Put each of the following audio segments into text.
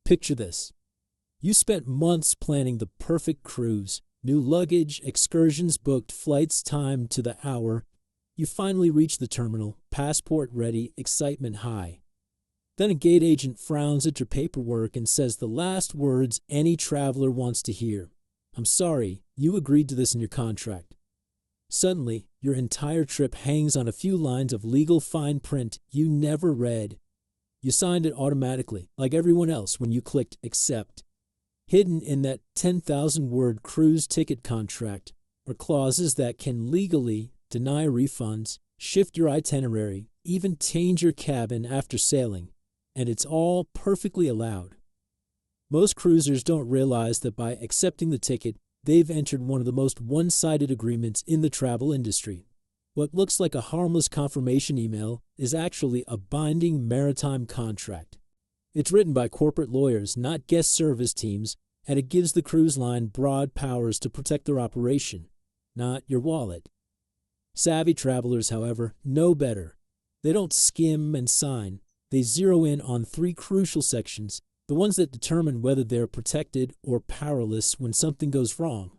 Picture this. You spent months planning the perfect cruise, new luggage, excursions booked, flights timed to the hour. You finally reach the terminal, passport ready, excitement high. Then a gate agent frowns at your paperwork and says the last words any traveler wants to hear. "I'm sorry, you agreed to this in your contract." Suddenly, your entire trip hangs on a few lines of legal fine print you never read. You signed it automatically, like everyone else, when you clicked accept. Hidden in that 10,000-word cruise ticket contract are clauses that can legally deny refunds, shift your itinerary, even change your cabin after sailing, and it's all perfectly allowed. Most cruisers don't realize that by accepting the ticket, they've entered one of the most one-sided agreements in the travel industry. What looks like a harmless confirmation email is actually a binding maritime contract. It's written by corporate lawyers, not guest service teams, and it gives the cruise line broad powers to protect their operation, not your wallet. Savvy travelers, however, know better. They don't skim and sign. They zero in on three crucial sections, the ones that determine whether they're protected or powerless when something goes wrong.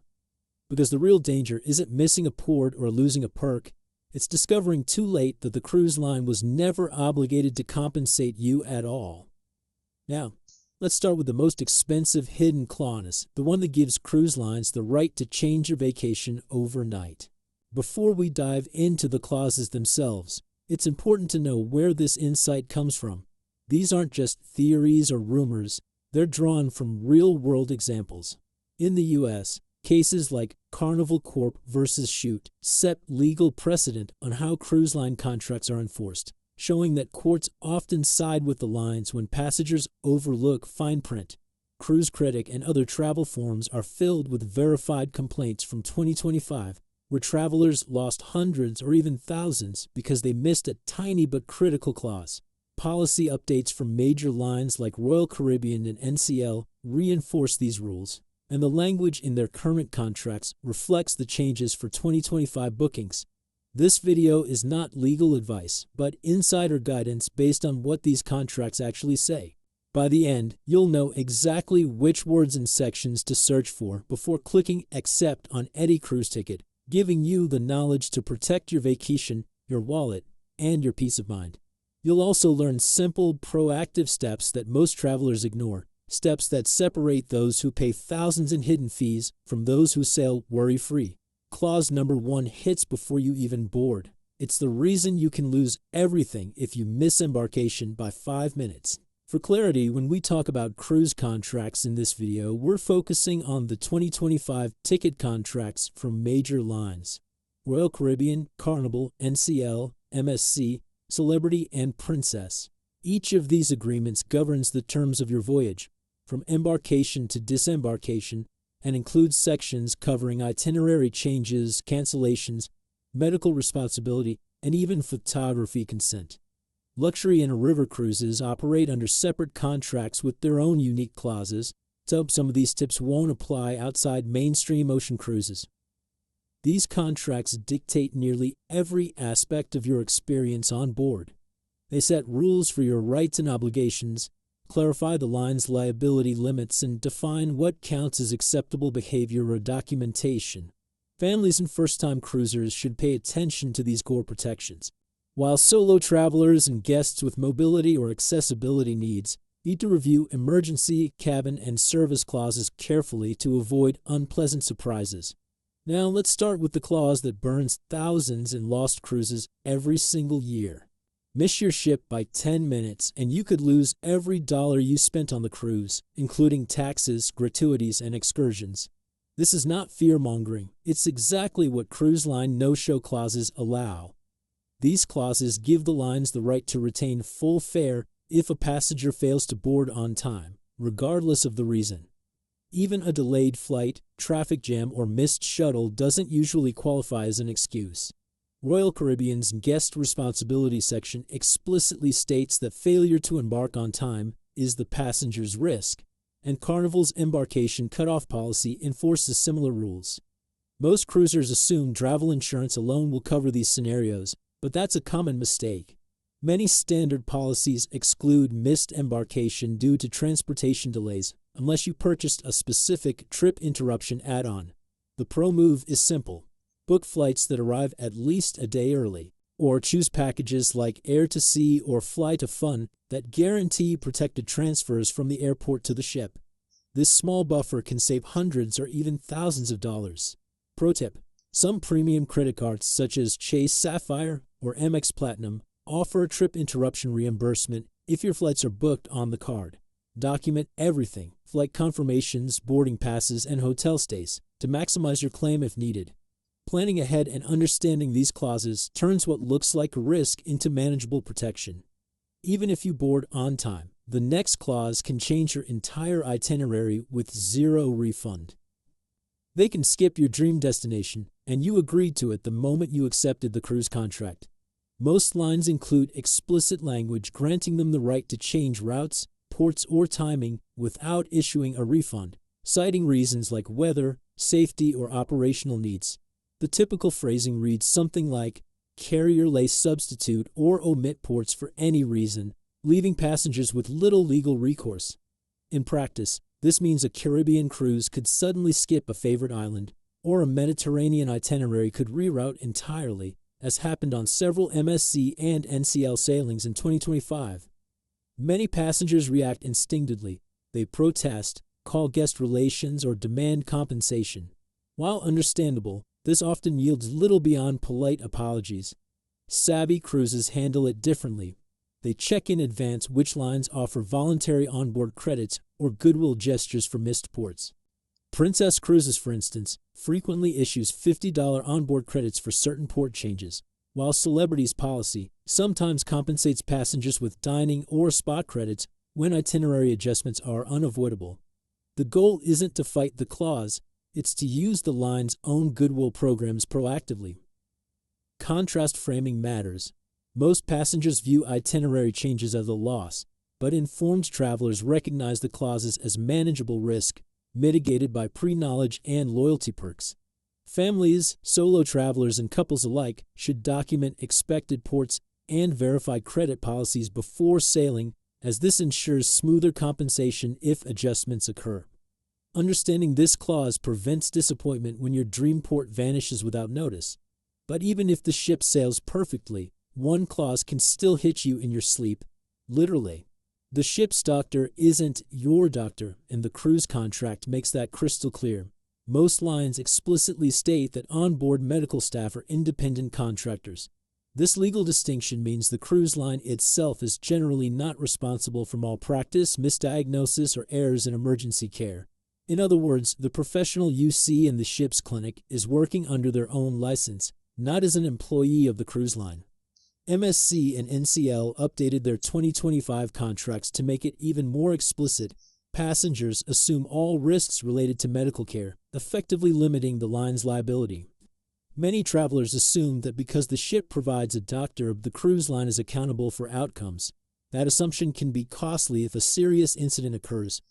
Because the real danger isn't missing a port or losing a perk, it's discovering too late that the cruise line was never obligated to compensate you at all. Now, let's start with the most expensive hidden clause, the one that gives cruise lines the right to change your vacation overnight. Before we dive into the clauses themselves, it's important to know where this insight comes from. These aren't just theories or rumors, they're drawn from real-world examples. In the U.S., cases like Carnival Corp versus Shoot set legal precedent on how cruise line contracts are enforced, showing that courts often side with the lines when passengers overlook fine print. Cruise Critic and other travel forums are filled with verified complaints from 2025 where travelers lost hundreds or even thousands because they missed a tiny but critical clause. Policy updates from major lines like Royal Caribbean and NCL reinforce these rules, and the language in their current contracts reflects the changes for 2025 bookings. This video is not legal advice, but insider guidance based on what these contracts actually say. By the end, you'll know exactly which words and sections to search for before clicking accept on any cruise ticket, giving you the knowledge to protect your vacation, your wallet, and your peace of mind. You'll also learn simple, proactive steps that most travelers ignore, steps that separate those who pay thousands in hidden fees from those who sail worry-free. Clause number 1 hits before you even board. It's the reason you can lose everything if you miss embarkation by 5 minutes. For clarity, when we talk about cruise contracts in this video, we're focusing on the 2025 ticket contracts from major lines: Royal Caribbean, Carnival, NCL, MSC, Celebrity, and Princess. Each of these agreements governs the terms of your voyage, from embarkation to disembarkation, and includes sections covering itinerary changes, cancellations, medical responsibility, and even photography consent. Luxury and river cruises operate under separate contracts with their own unique clauses, so some of these tips won't apply outside mainstream ocean cruises. These contracts dictate nearly every aspect of your experience on board. They set rules for your rights and obligations, clarify the line's liability limits, and define what counts as acceptable behavior or documentation. Families and first-time cruisers should pay attention to these core protections, while solo travelers and guests with mobility or accessibility needs need to review emergency, cabin, and service clauses carefully to avoid unpleasant surprises. Now let's start with the clause that burns thousands in lost cruises every single year. Miss your ship by 10 minutes and you could lose every dollar you spent on the cruise, including taxes, gratuities, and excursions. This is not fear-mongering. It's exactly what cruise line no-show clauses allow. These clauses give the lines the right to retain full fare if a passenger fails to board on time, regardless of the reason. Even a delayed flight, traffic jam, or missed shuttle doesn't usually qualify as an excuse. Royal Caribbean's guest responsibility section explicitly states that failure to embark on time is the passenger's risk, and Carnival's embarkation cutoff policy enforces similar rules. Most cruisers assume travel insurance alone will cover these scenarios, but that's a common mistake. Many standard policies exclude missed embarkation due to transportation delays, unless you purchased a specific trip interruption add-on. The pro move is simple. Book flights that arrive at least a day early, or choose packages like Air to Sea or Fly to Fun that guarantee protected transfers from the airport to the ship. This small buffer can save hundreds or even thousands of dollars. Pro tip: some premium credit cards such as Chase Sapphire or Amex Platinum offer a trip interruption reimbursement if your flights are booked on the card. Document everything, flight confirmations, boarding passes, and hotel stays, to maximize your claim if needed. Planning ahead and understanding these clauses turns what looks like a risk into manageable protection. Even if you board on time, the next clause can change your entire itinerary with zero refund. They can skip your dream destination, and you agreed to it the moment you accepted the cruise contract. Most lines include explicit language granting them the right to change routes, ports, or timing without issuing a refund, citing reasons like weather, safety, or operational needs. The typical phrasing reads something like, carrier lay substitute or omit ports for any reason, leaving passengers with little legal recourse. In practice, this means a Caribbean cruise could suddenly skip a favorite island, or a Mediterranean itinerary could reroute entirely, as happened on several MSC and NCL sailings in 2025. Many passengers react instinctively. They protest, call guest relations, or demand compensation. While understandable, this often yields little beyond polite apologies. Savvy cruises handle it differently. They check in advance which lines offer voluntary onboard credits or goodwill gestures for missed ports. Princess Cruises, for instance, frequently issues $50 onboard credits for certain port changes, while Celebrity's policy sometimes compensates passengers with dining or spot credits when itinerary adjustments are unavoidable. The goal isn't to fight the clause, it's to use the line's own goodwill programs proactively. Contrast framing matters. Most passengers view itinerary changes as a loss, but informed travelers recognize the clauses as manageable risk, mitigated by pre-knowledge and loyalty perks. Families, solo travelers, and couples alike should document expected ports and verify credit policies before sailing, as this ensures smoother compensation if adjustments occur. Understanding this clause prevents disappointment when your dream port vanishes without notice. But even if the ship sails perfectly, one clause can still hit you in your sleep, literally. The ship's doctor isn't your doctor, and the cruise contract makes that crystal clear. Most lines explicitly state that onboard medical staff are independent contractors. This legal distinction means the cruise line itself is generally not responsible for malpractice, misdiagnosis, or errors in emergency care. In other words, the professional you see in the ship's clinic is working under their own license, not as an employee of the cruise line. MSC and NCL updated their 2025 contracts to make it even more explicit. Passengers assume all risks related to medical care, effectively limiting the line's liability. Many travelers assume that because the ship provides a doctor, the cruise line is accountable for outcomes. That assumption can be costly if a serious incident occurs.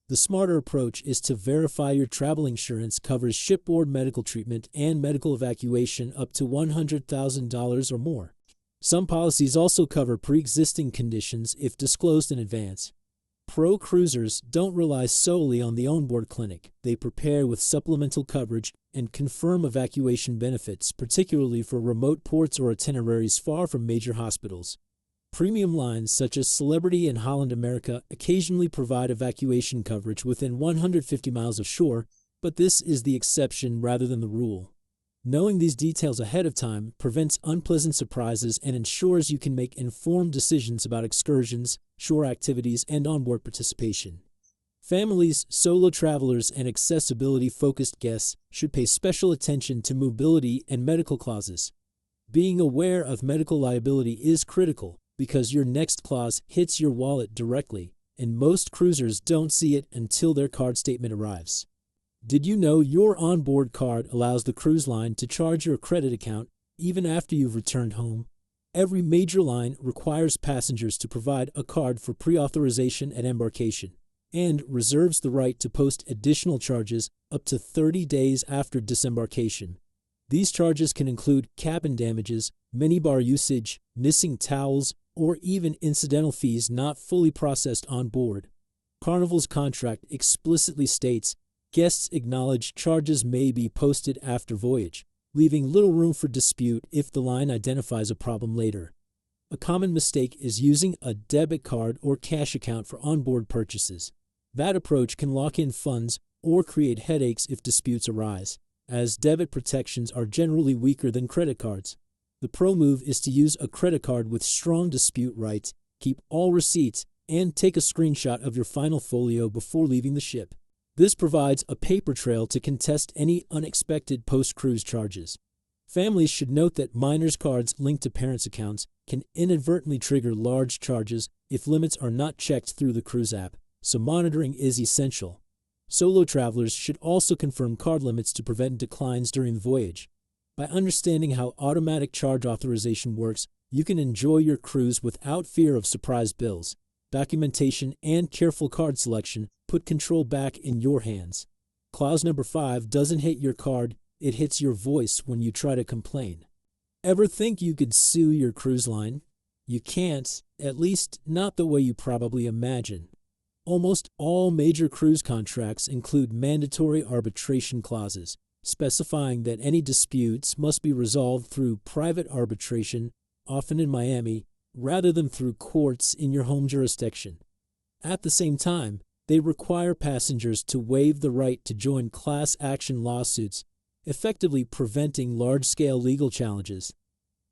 The smarter approach is to verify your travel insurance covers shipboard medical treatment and medical evacuation up to $100,000 or more. Some policies also cover pre-existing conditions if disclosed in advance. Pro cruisers don't rely solely on the onboard clinic. They prepare with supplemental coverage and confirm evacuation benefits, particularly for remote ports or itineraries far from major hospitals. Premium lines such as Celebrity and Holland America occasionally provide evacuation coverage within 150 miles of shore, but this is the exception rather than the rule. Knowing these details ahead of time prevents unpleasant surprises and ensures you can make informed decisions about excursions, shore activities, and onboard participation. Families, solo travelers, and accessibility-focused guests should pay special attention to mobility and medical clauses. Being aware of medical liability is critical because your next clause hits your wallet directly, and most cruisers don't see it until their card statement arrives. Did you know your onboard card allows the cruise line to charge your credit account even after you've returned home? Every major line requires passengers to provide a card for pre-authorization at embarkation and reserves the right to post additional charges up to 30 days after disembarkation. These charges can include cabin damages, minibar usage, missing towels, or even incidental fees not fully processed on board. Carnival's contract explicitly states guests acknowledge charges may be posted after voyage, leaving little room for dispute if the line identifies a problem later. A common mistake is using a debit card or cash account for onboard purchases. That approach can lock in funds or create headaches if disputes arise, as debit protections are generally weaker than credit cards. The pro move is to use a credit card with strong dispute rights, keep all receipts, and take a screenshot of your final folio before leaving the ship. This provides a paper trail to contest any unexpected post-cruise charges. Families should note that minors' cards linked to parents' accounts can inadvertently trigger large charges if limits are not checked through the cruise app, so monitoring is essential. Solo travelers should also confirm card limits to prevent declines during the voyage. By understanding how automatic charge authorization works, you can enjoy your cruise without fear of surprise bills. Documentation and careful card selection put control back in your hands. Clause number 5 doesn't hit your card, it hits your voice when you try to complain. Ever think you could sue your cruise line? You can't, at least not the way you probably imagine. Almost all major cruise contracts include mandatory arbitration clauses, specifying that any disputes must be resolved through private arbitration, often in Miami, rather than through courts in your home jurisdiction. At the same time, they require passengers to waive the right to join class action lawsuits, effectively preventing large-scale legal challenges.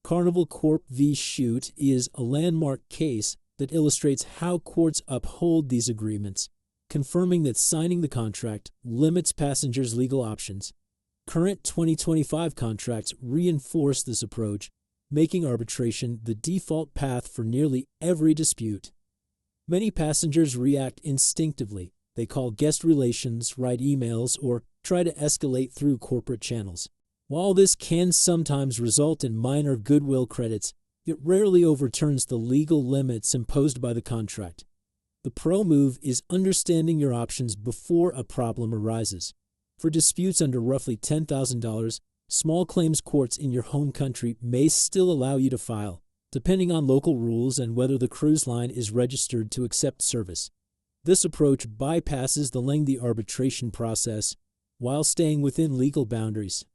Carnival Corp v. Shoot is a landmark case that illustrates how courts uphold these agreements, confirming that signing the contract limits passengers' legal options. Current 2025 contracts reinforce this approach, making arbitration the default path for nearly every dispute. Many passengers react instinctively. They call guest relations, write emails, or try to escalate through corporate channels. While this can sometimes result in minor goodwill credits, it rarely overturns the legal limits imposed by the contract. The pro move is understanding your options before a problem arises. For disputes under roughly $10,000, small claims courts in your home country may still allow you to file, depending on local rules and whether the cruise line is registered to accept service. This approach bypasses the lengthy arbitration process while staying within legal boundaries.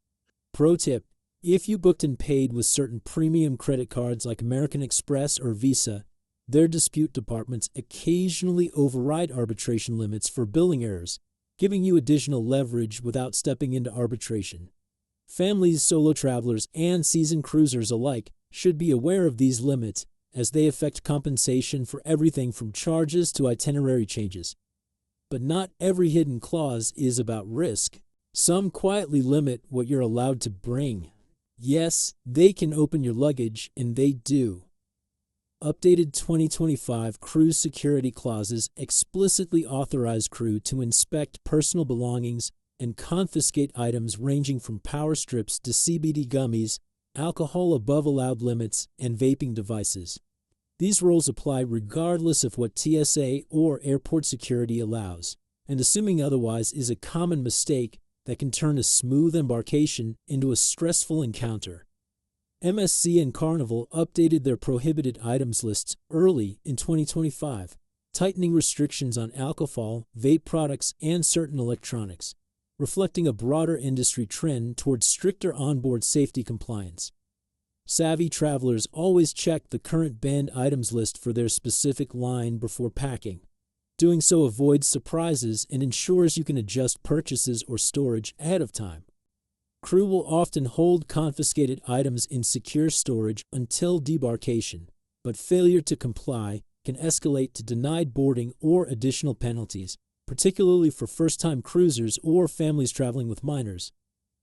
Pro tip: if you booked and paid with certain premium credit cards like American Express or Visa, their dispute departments occasionally override arbitration limits for billing errors, giving you additional leverage without stepping into arbitration. Families, solo travelers, and seasoned cruisers alike should be aware of these limits, as they affect compensation for everything from charges to itinerary changes. But not every hidden clause is about risk. Some quietly limit what you're allowed to bring. Yes, they can open your luggage, and they do. Updated 2025 cruise security clauses explicitly authorize crew to inspect personal belongings and confiscate items ranging from power strips to CBD gummies, alcohol above allowed limits, and vaping devices. These rules apply regardless of what TSA or airport security allows, and assuming otherwise is a common mistake that can turn a smooth embarkation into a stressful encounter. MSC and Carnival updated their prohibited items lists early in 2025, tightening restrictions on alcohol, vape products, and certain electronics, reflecting a broader industry trend towards stricter onboard safety compliance. Savvy travelers always check the current banned items list for their specific line before packing. Doing so avoids surprises and ensures you can adjust purchases or storage ahead of time. Crew will often hold confiscated items in secure storage until debarkation, but failure to comply can escalate to denied boarding or additional penalties, particularly for first-time cruisers or families traveling with minors.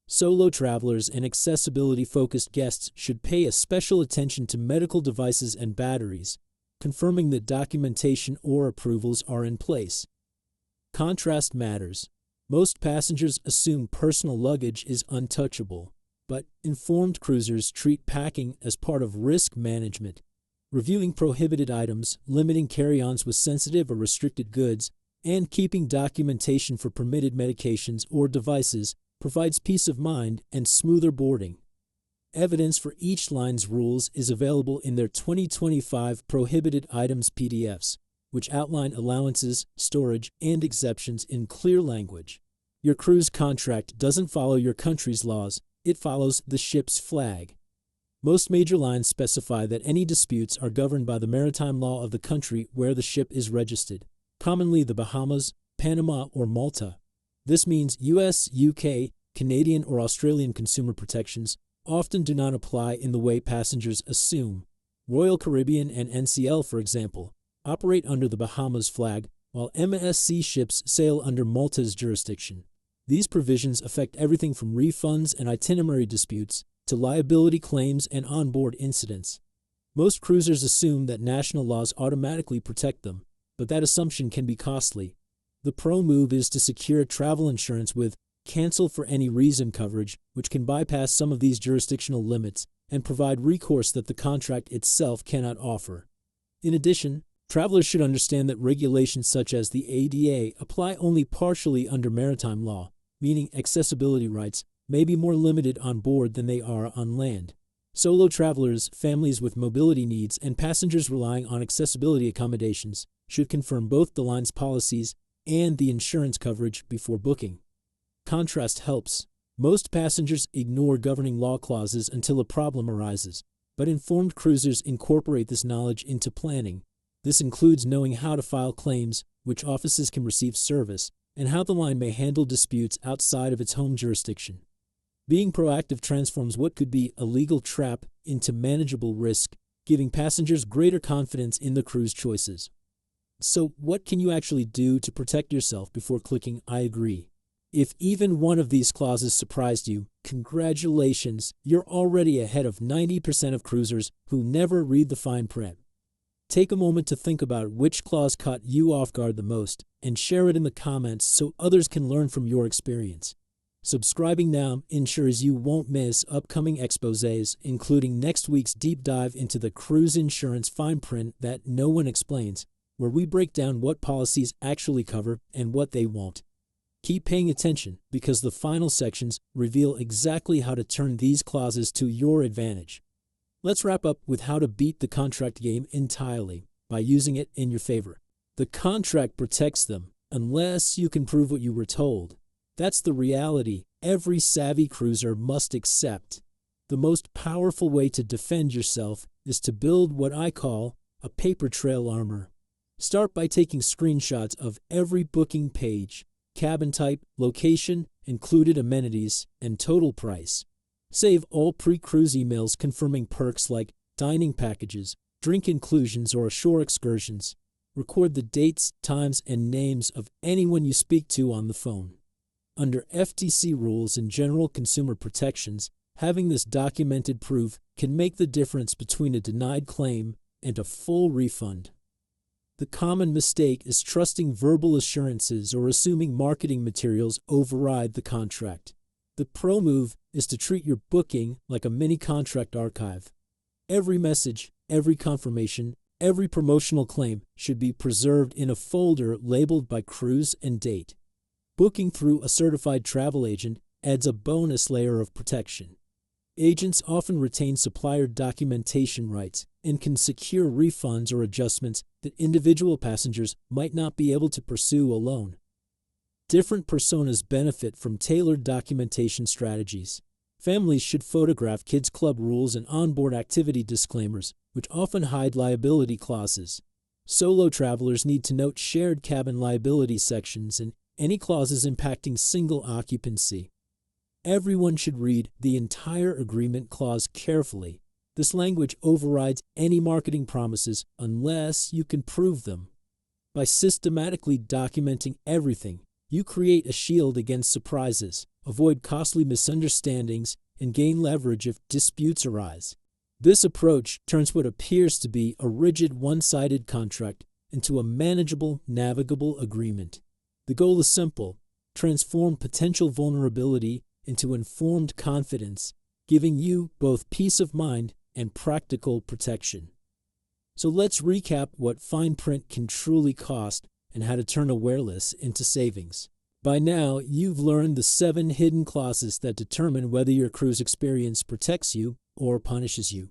Solo travelers and accessibility-focused guests should pay a special attention to medical devices and batteries, confirming that documentation or approvals are in place. Contrast matters. Most passengers assume personal luggage is untouchable, but informed cruisers treat packing as part of risk management. Reviewing prohibited items, limiting carry-ons with sensitive or restricted goods, and keeping documentation for permitted medications or devices provides peace of mind and smoother boarding. Evidence for each line's rules is available in their 2025 Prohibited Items PDFs, which outline allowances, storage, and exceptions in clear language. Your cruise contract doesn't follow your country's laws, it follows the ship's flag. Most major lines specify that any disputes are governed by the maritime law of the country where the ship is registered, commonly the Bahamas, Panama, or Malta. This means US, UK, Canadian, or Australian consumer protections often do not apply in the way passengers assume. Royal Caribbean and NCL, for example, operate under the Bahamas flag, while MSC ships sail under Malta's jurisdiction. These provisions affect everything from refunds and itinerary disputes to liability claims and onboard incidents. Most cruisers assume that national laws automatically protect them, but that assumption can be costly. The pro move is to secure travel insurance with cancel for any reason coverage, which can bypass some of these jurisdictional limits and provide recourse that the contract itself cannot offer. In addition, travelers should understand that regulations such as the ADA apply only partially under maritime law, meaning accessibility rights may be more limited on board than they are on land. Solo travelers, families with mobility needs, and passengers relying on accessibility accommodations should confirm both the line's policies and the insurance coverage before booking. Contrast helps. Most passengers ignore governing law clauses until a problem arises, but informed cruisers incorporate this knowledge into planning. This includes knowing how to file claims, which offices can receive service, and how the line may handle disputes outside of its home jurisdiction. Being proactive transforms what could be a legal trap into manageable risk, giving passengers greater confidence in the cruise choices. So, what can you actually do to protect yourself before clicking I agree? If even one of these clauses surprised you, congratulations, you're already ahead of 90% of cruisers who never read the fine print. Take a moment to think about which clause caught you off guard the most and share it in the comments so others can learn from your experience. Subscribing now ensures you won't miss upcoming exposés, including next week's deep dive into the cruise insurance fine print that no one explains, where we break down what policies actually cover and what they won't. Keep paying attention because the final sections reveal exactly how to turn these clauses to your advantage. Let's wrap up with how to beat the contract game entirely by using it in your favor. The contract protects them unless you can prove what you were told. That's the reality every savvy cruiser must accept. The most powerful way to defend yourself is to build what I call a paper trail armor. Start by taking screenshots of every booking page, cabin type, location, included amenities, and total price. Save all pre-cruise emails confirming perks like dining packages, drink inclusions, or ashore excursions. Record the dates, times, and names of anyone you speak to on the phone. Under FTC rules and general consumer protections, having this documented proof can make the difference between a denied claim and a full refund. The common mistake is trusting verbal assurances or assuming marketing materials override the contract. The pro move is to treat your booking like a mini contract archive. Every message, every confirmation, every promotional claim should be preserved in a folder labeled by cruise and date. Booking through a certified travel agent adds a bonus layer of protection. Agents often retain supplier documentation rights and can secure refunds or adjustments that individual passengers might not be able to pursue alone. Different personas benefit from tailored documentation strategies. Families should photograph kids' club rules and onboard activity disclaimers, which often hide liability clauses. Solo travelers need to note shared cabin liability sections and any clauses impacting single occupancy. Everyone should read the entire agreement clause carefully. This language overrides any marketing promises unless you can prove them. By systematically documenting everything, you create a shield against surprises, avoid costly misunderstandings, and gain leverage if disputes arise. This approach turns what appears to be a rigid, one-sided contract into a manageable, navigable agreement. The goal is simple: transform potential vulnerability into informed confidence, giving you both peace of mind and practical protection. So let's recap what fine print can truly cost and how to turn awareness into savings. By now, you've learned the 7 hidden clauses that determine whether your cruise experience protects you or punishes you.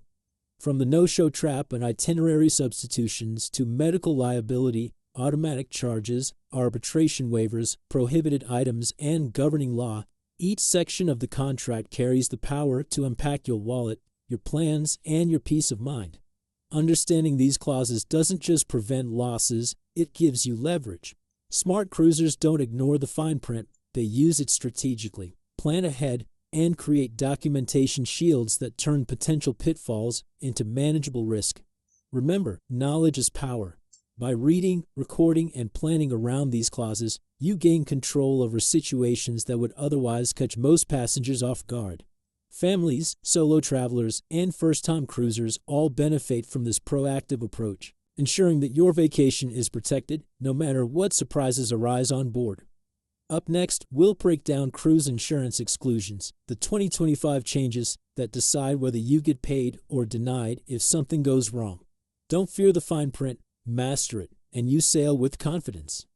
From the no-show trap and itinerary substitutions to medical liability, automatic charges, arbitration waivers, prohibited items, and governing law, each section of the contract carries the power to impact your wallet, your plans, and your peace of mind. Understanding these clauses doesn't just prevent losses, it gives you leverage. Smart cruisers don't ignore the fine print, they use it strategically, plan ahead, and create documentation shields that turn potential pitfalls into manageable risk. Remember, knowledge is power. By reading, recording, and planning around these clauses, you gain control over situations that would otherwise catch most passengers off guard. Families, solo travelers, and first-time cruisers all benefit from this proactive approach, ensuring that your vacation is protected no matter what surprises arise on board. Up next, we'll break down cruise insurance exclusions, the 2025 changes that decide whether you get paid or denied if something goes wrong. Don't fear the fine print, master it, and you sail with confidence.